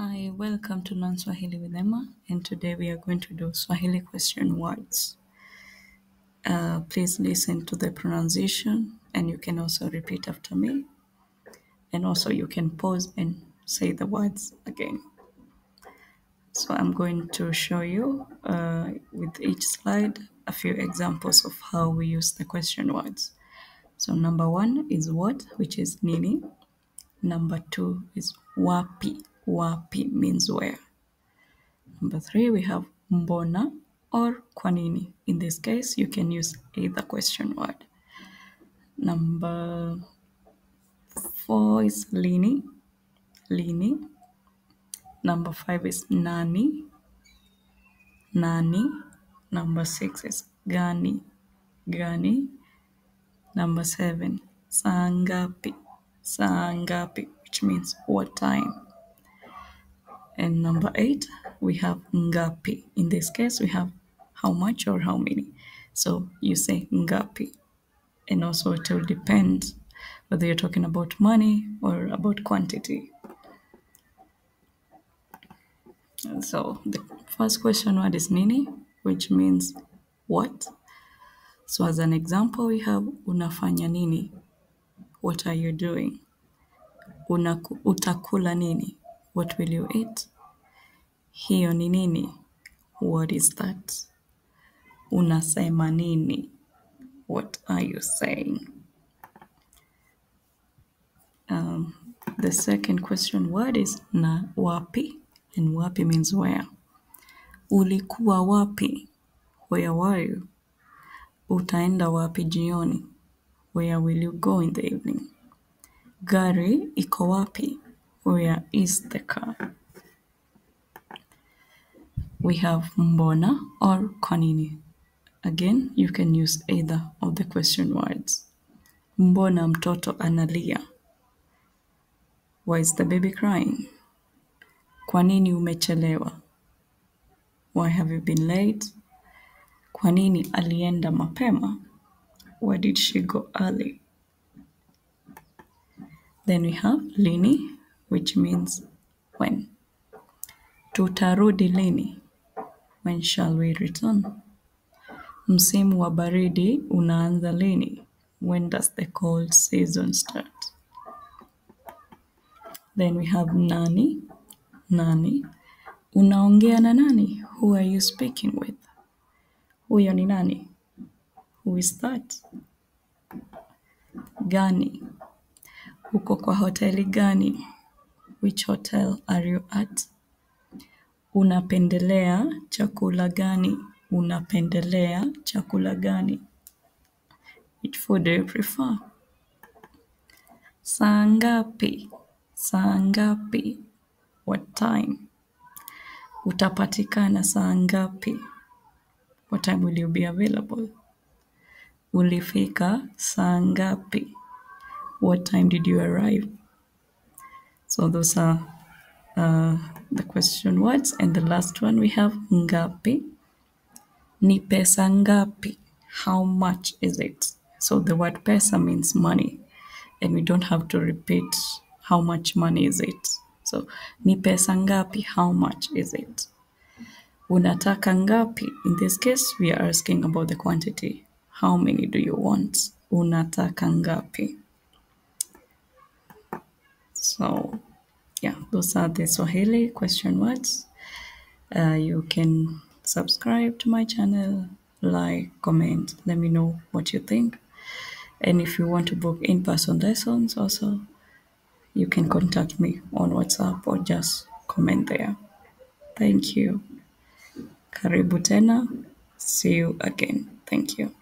Hi, welcome to Learn Swahili with Emma, and today we are going to do Swahili question words. Please listen to the pronunciation, and you can also repeat after me, and also you can pause and say the words again. So I'm going to show you with each slide a few examples of how we use the question words. So number 1 is what, which is nini. Number 2 is wapi. Wapi means where. Number 3, we have mbona or kwa nini. In this case, you can use either question word. Number 4 is lini. Lini. Number 5 is nani. Nani. Number 6 is gani. Gani. Number 7, saa ngapi. Saa ngapi, which means what time. And number 8, we have ngapi. In this case, we have how much or how many. So you say ngapi. And also it will depend whether you're talking about money or about quantity. And so the first question word is nini, which means what. So as an example, we have unafanya nini. What are you doing? Utakula nini. What will you eat? Hiyo ni nini. What is that? Unasema nini. What are you saying? The second question word is na wapi, and wapi means where. Ulikuwa wapi? Where were you? Utaenda wapi jioni? Where will you go in the evening? Gari iko wapi? Where is the car? We have mbona or kwa nini. Again, you can use either of the question words. Mbona mtoto analia? Why is the baby crying? Kwa nini umechelewa? Why have you been late? Kwa nini alienda mapema? Why did she go early? Then we have lini, which means when. Tutarudi lini? When shall we return? Msimu wa baridi unaanza lini? When does the cold season start? Then we have nani. Nani. Unaongea na nani? Who are you speaking with? Huyo ni nani? Who is that? Gani. Uko kwa hoteli gani? Which hotel are you at? Unapendelea chakula gani? Unapendelea chakula gani? Which food do you prefer? Saa ngapi? Saa ngapi? What time? Utapatikana saa ngapi? What time will you be available? Ulifika saa ngapi? What time did you arrive? So those are the question words. And the last one we have ngapi. Ni pesa ngapi? How much is it? So the word pesa means money. And we don't have to repeat how much money is it. So ni pesa ngapi? How much is it? Unataka ngapi? In this case, we are asking about the quantity. How many do you want? Unataka ngapi? So, yeah, those are the Swahili question words. You can subscribe to my channel, like, comment, let me know what you think. And if you want to book in-person lessons also, you can contact me on WhatsApp or just comment there. Thank you. Karibu tena. See you again. Thank you.